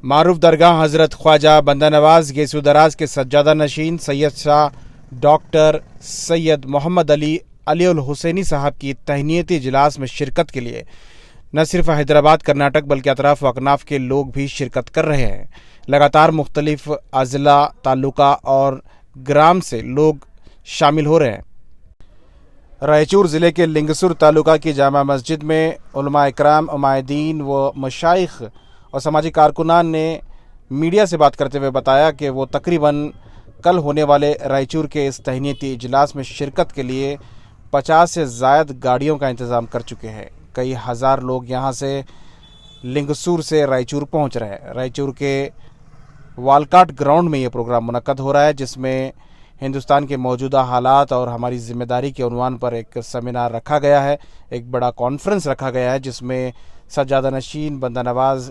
मारूफ दरगाह हज़रत ख्वाजा बंदा नवाज गेसू दराज के सज्जादा नशीन सैयद शाह डॉक्टर सैयद मोहम्मद अली उल हुसैनी साहब की तहनीती इजलास में शिरकत के लिए न सिर्फ हैदराबाद कर्नाटक बल्कि अतराफ व अकनाफ के लोग भी शिरकत कर रहे हैं। लगातार मुख्तलिफ अजला तालुका और ग्राम से लोग शामिल हो रहे हैं। रायचूर ज़िले के लिंगसुर तालुका की जामा मस्जिद में उलमा इकराम, उमायदीन व मशाइख और समाजी कारकुनान ने मीडिया से बात करते हुए बताया कि वो तकरीबन कल होने वाले रायचूर के इस तहनीती इजलास में शिरकत के लिए 50 से ज़ायद गाड़ियों का इंतज़ाम कर चुके हैं। कई हज़ार लोग यहाँ से लिंगसूर से रायचूर पहुँच रहे हैं। रायचूर के वालकाट ग्राउंड में ये प्रोग्राम मुनक्कद हो रहा है, जिसमें हिंदुस्तान के मौजूदा हालात और हमारी ज़िम्मेदारी के उन्वान पर एक सेमिनार रखा गया है, एक बड़ा कॉन्फ्रेंस रखा गया है, जिसमें सज्जादा नशीन बंदा नवाज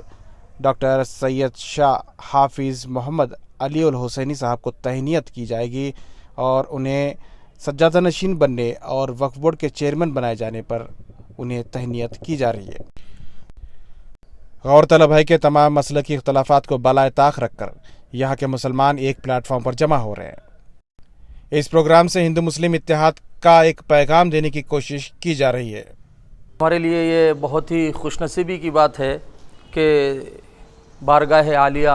डॉक्टर सैयद शाह हाफिज़ मोहम्मद अली उल हुसैनी साहब को तहनीत की जाएगी और उन्हें सज्जादा नशीन बनने और वक्फ बोर्ड के चेयरमैन बनाए जाने पर उन्हें तहनीत की जा रही है। गौरतलब है कि तमाम मसलकी इख्तलाफात को बालाए ताक रखकर यहाँ के मुसलमान एक प्लेटफॉर्म पर जमा हो रहे हैं। इस प्रोग्राम से हिंदू मुस्लिम इत्तेहाद का एक पैगाम देने की कोशिश की जा रही है। हमारे लिए ये बहुत ही खुशनसीबी की बात है कि बारगाह आलिया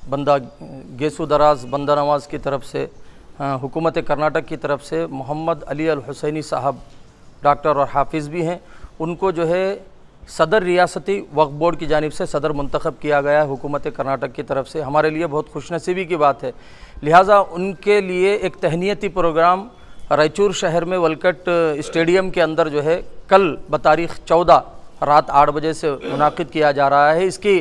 बंदा गेसू दराज बंदा नवाज की तरफ से हुकूमत कर्नाटक की तरफ से मोहम्मद अली अल हुसैनी साहब डॉक्टर और हाफिज़ भी हैं, उनको जो है सदर रियासती वक्फ बोर्ड की जानिब से सदर मुंतखब किया गया है हुकूमत कर्नाटक की तरफ से। हमारे लिए बहुत खुशनसीबी की बात है। लिहाजा उनके लिए एक तहनीती प्रोग्राम रायचूर शहर में वलकट स्टेडियम के अंदर जो है कल बतारीख़ 14 रात 8 बजे से मुनाकिद किया जा रहा है। इसकी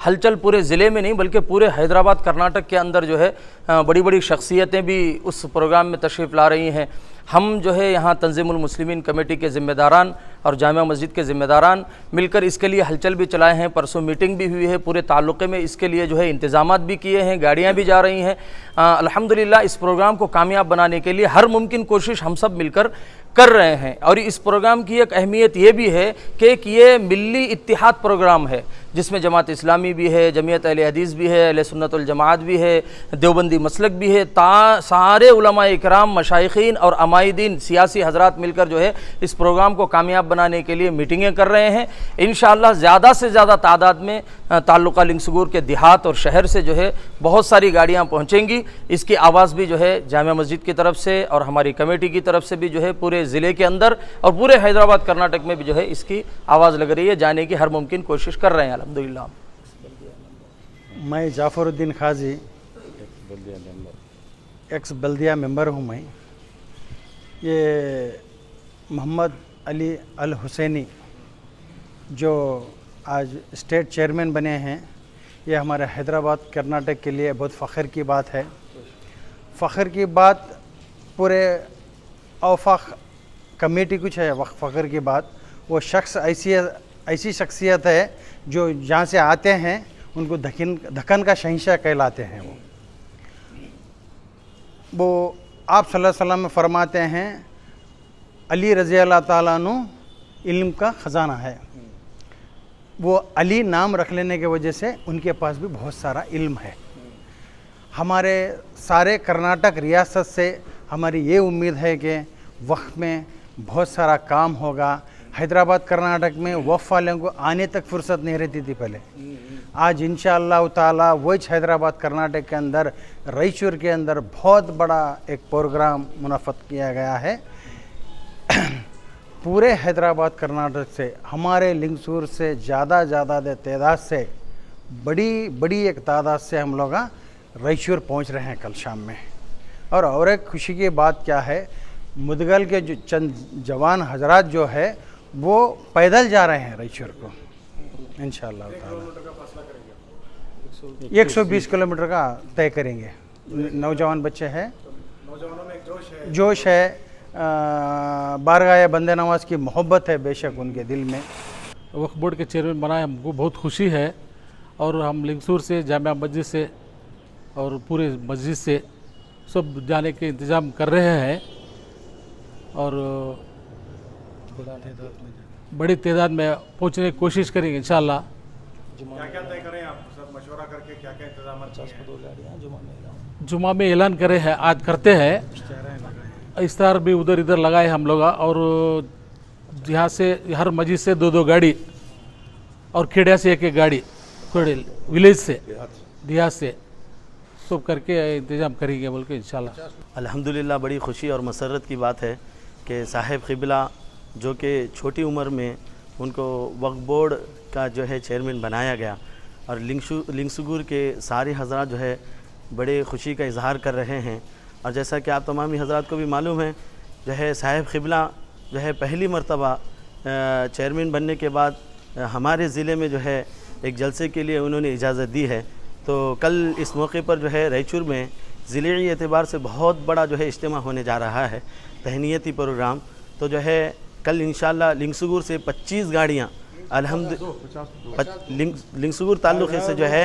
हलचल पूरे ज़िले में नहीं बल्कि पूरे हैदराबाद कर्नाटक के अंदर जो है बड़ी बड़ी शख्सियतें भी उस प्रोग्राम में तशरीफ़ ला रही हैं। हम जो है यहाँ तंज़ीमुल मुस्लिमीन कमेटी के ज़िम्मेदारान और जामिया मस्जिद के ज़िम्मेदारान मिलकर इसके लिए हलचल भी चलाए हैं। परसों मीटिंग भी हुई है पूरे ताल्लुक़े में, इसके लिए जो है इंतज़ामात भी किए हैं, गाड़ियाँ भी जा रही हैं। अल्हम्दुलिल्लाह इस प्रोग्राम को कामयाब बनाने के लिए हर मुमकिन कोशिश हम सब मिलकर कर रहे हैं। और इस प्रोग्राम की एक अहमियत ये भी है कि ये मिल्ली इत्तिहाद प्रोग्राम है, जिसमें जमात इस्लामी भी है, जमीयत अहले हदीस भी है, अहले सुन्नत वल जमात भी है, देवबंदी मसलक भी है। सारे उलमा इकराम, मशाइखीन और अमायदीन, सियासी हजरात मिलकर जो है इस प्रोग्राम को कामयाब बनाने के लिए मीटिंगें कर रहे हैं। इंशाअल्लाह ज़्यादा से ज़्यादा तादाद में ताल्लुका लिंगसुगूर के देहात और शहर से जो है बहुत सारी गाड़ियाँ पहुँचेंगी। इसकी आवाज़ भी जो है जामिया मस्जिद की तरफ से और हमारी कमेटी की तरफ से भी जो है पूरे ज़िले के अंदर और पूरे हैदराबाद कर्नाटक में भी जो है इसकी आवाज़ लग रही है। जाने की हर मुमकिन कोशिश कर रहे हैं अल्हम्दुलिल्लाह। मैं जाफरुद्दीन खाजी एक्स बल्दिया मेंबर हूँ। मैं ये मोहम्मद अली अल हुसैनी जो आज स्टेट चेयरमैन बने हैं, ये हमारे हैदराबाद कर्नाटक के लिए बहुत फ़ख्र की बात है। फ़ख्र की बात पूरे औफाक कमेटी कुछ है, फ़ख्र की बात वो शख्स ऐसी शख्सियत है जो जहाँ से आते हैं उनको दक्कन का शहंशाह कहलाते हैं। वो आप सल्लल्लाहु अलैहि वसल्लम में फरमाते हैं अली रज़ी अल्लाह ताला अन्हु इल्म का ख़जाना है। वो अली नाम रख लेने की वजह से उनके पास भी बहुत सारा इल्म है। हमारे सारे कर्नाटक रियासत से हमारी ये उम्मीद है कि वक्फ में बहुत सारा काम होगा। हैदराबाद कर्नाटक में वक्फ वालों को आने तक फुर्सत नहीं रहती थी पहले। आज इंशाअल्लाह ताला वही हैदराबाद कर्नाटक के अंदर रायचूर के अंदर बहुत बड़ा एक प्रोग्राम मुनफ़्फ़द किया गया है। पूरे हैदराबाद कर्नाटक से हमारे लिंगसूर से ज़्यादा तादाद से बड़ी एक तादाद से हम लोग रायचूर पहुंच रहे हैं कल शाम में। और एक खुशी की बात क्या है, मुदगल के जो चंद जवान हजरात जो है वो पैदल जा रहे हैं रायचूर को इंशाअल्लाह ताला। 120 किलोमीटर का तय करेंगे। नौजवान बच्चे हैं, नौजवानों में जोश है, बारगाह बंदे नवाज की मोहब्बत है बेशक उनके दिल में। वक्फ बोर्ड के चेयरमैन बनाए हमको बहुत खुशी है और हम लिंगसूर से जामिया मस्जिद से और पूरे मस्जिद से सब जाने के इंतज़ाम कर रहे हैं और बड़ी तादाद में पहुंचने की कोशिश करेंगे इंशाअल्लाह। क्या क्या तय करें आप सब मशवरा करके क्या क्या इंतजाम जुमा में ऐलान करे हैं, आज करते हैं। इफ्तार भी उधर इधर लगाए हम लोग, और यहाँ से हर मस्जिद से 2-2 गाड़ी और खेड़िया से 1-1 गाड़ी, विलेज से देहात से सब करके इंतज़ाम करेंगे बोल के इंशाल्लाह। अल्हम्दुलिल्लाह बड़ी ख़ुशी और मसरत की बात है कि साहिब क़िबला जो कि छोटी उम्र में उनको वक्फ बोर्ड का जो है चेयरमैन बनाया गया, और लिंगसुगुर के सारे हज़रात जो है बड़े ख़ुशी का इजहार कर रहे हैं। और जैसा कि आप तमामी हज़रात को भी मालूम है, जो है साहिब क़िबला जो है पहली मरतबा चेयरमैन बनने के बाद हमारे ज़िले में जो है एक जलसे के लिए उन्होंने इजाज़त दी है। तो कल इस मौके पर जो है रायचूर में ज़िले एतबार से बहुत बड़ा जो है इज्तिमा होने जा रहा है, तहनीती प्रोग्राम। तो जो है कल इंशाल्लाह लिंगसुगुर से 25 गाड़ियाँ लिंगसुगुर ताल्लुक़े से जो है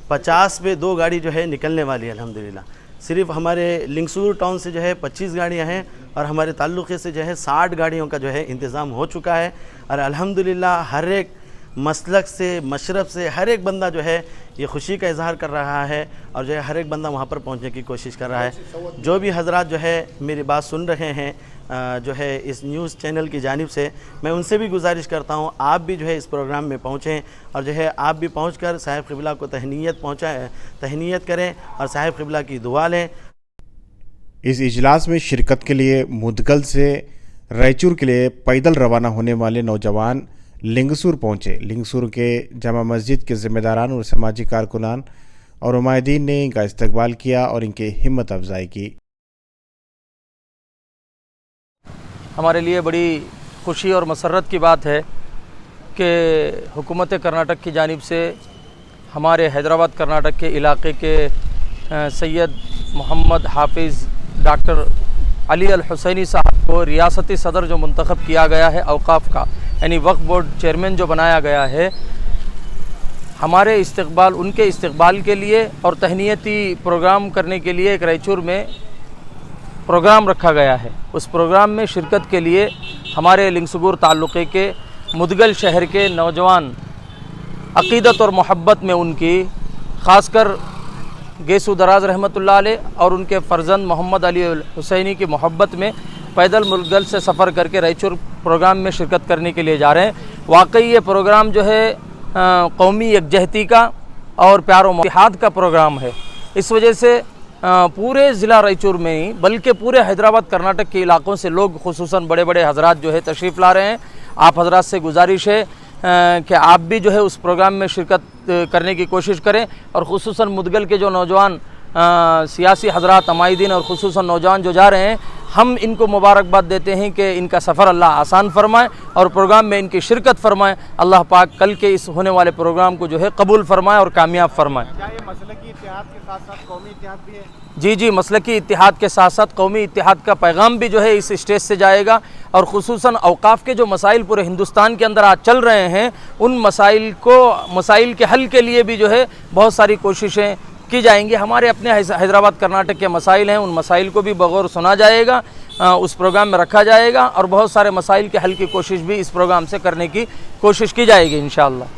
50 पे 2 गाड़ी जो है निकलने वाली है अल्हम्दुलिल्लाह। सिर्फ हमारे लिंगसुगुर टाउन से जो है 25 गाड़ियाँ हैं, और हमारे ताल्लुक़े से जो है 60 गाड़ियों का जो है इंतज़ाम हो चुका है। और अल्हम्दुलिल्लाह हर एक मसलक से, मशरब से हर एक बंदा जो है ये खुशी का इजहार कर रहा है, और जो है हर एक बंदा वहाँ पर पहुँचने की कोशिश कर रहा है। जो भी हज़रात जो है मेरी बात सुन रहे हैं जो है इस न्यूज़ चैनल की जानिब से, मैं उनसे भी गुजारिश करता हूँ आप भी जो है इस प्रोग्राम में पहुँचें, और जो है आप भी पहुँचकर साहिब क़िबला को तहनीत करें और साहिब क़िबला की दुआ लें। इस इजलास में शिरकत के लिए मुदगल से रायचूर के लिए पैदल रवाना होने वाले नौजवान लिंगसुर पहुँचे। लिंगसुर के जामा मस्जिद के ज़िम्मेदारान और समाजी कारकुनान और उमायदीन ने इनका इस्तकबाल किया और इनकी हिम्मत अफजाई की। हमारे लिए बड़ी खुशी और मसरत की बात है कि हुकूमत कर्नाटक की जानिब से हमारे हैदराबाद कर्नाटक के इलाके के सैयद मोहम्मद हाफिज़ डॉक्टर अली अल हुसैनी साहब को रियासती सदर जो मुंतखब किया गया है औकाफ़ का, यानी वक्फ बोर्ड चेयरमैन जो बनाया गया है, हमारे इस्तकबाल, उनके इस्तकबाल के लिए और तहनीती प्रोग्राम करने के लिए एक रायचूर में प्रोग्राम रखा गया है। उस प्रोग्राम में शिरकत के लिए हमारे लिंगसुगुर ताल्लुक़े के मुदगल शहर के नौजवान अक़ीदत और मोहब्बत में उनकी, ख़ासकर गेसू दराज रहमतुल्लाह अलैह और उनके फ़र्जंद मोहम्मद अली हुसैनी की मोहब्बत में पैदल मुदगल से सफ़र करके रायचूर प्रोग्राम में शिरकत करने के लिए जा रहे हैं। वाकई ये प्रोग्राम जो है कौमी यकजहती का और प्यार व इत्तेहाद का प्रोग्राम है। इस वजह से पूरे ज़िला रायचूर में ही बल्कि पूरे हैदराबाद कर्नाटक के इलाक़ों से लोग, खुसूसन बड़े बड़े हज़रात जो है तशरीफ़ ला रहे हैं। आप हज़रात से गुजारिश है कि आप भी जो है उस प्रोग्राम में शिरकत करने की कोशिश करें, और खुसूसन मुदगल के जो नौजवान सियासी हज़रात, अमायदीन और खुसूसन नौजवान जो जा रहे हैं, हम इनको मुबारकबाद देते हैं कि इनका सफ़र अल्लाह आसान फरमाए और प्रोग्राम में इनकी शिरकत फरमाए। अल्लाह पाक कल के इस होने वाले प्रोग्राम को जो है कबूल फरमाए और कामयाब फरमाए। क्या ये मसलकी इत्तेहाद के साथ साथ कौमी इत्तेहाद भी है? जी, मसलकी इत्तेहाद के साथ साथ कौमी इत्तेहाद का पैगाम भी जो है इस स्टेज से जाएगा, और खुसूसन औकाफ़ के जो मसाइल पूरे हिंदुस्तान के अंदर आज चल रहे हैं, उन मसाइल के हल के लिए भी जो है बहुत सारी कोशिशें की जाएंगी। हमारे अपने हैदराबाद कर्नाटक के मसाइल हैं, उन मसाइल को भी बगौर सुना जाएगा, उस प्रोग्राम में रखा जाएगा, और बहुत सारे मसाइल के हल की कोशिश भी इस प्रोग्राम से करने की कोशिश की जाएगी इंशाअल्लाह।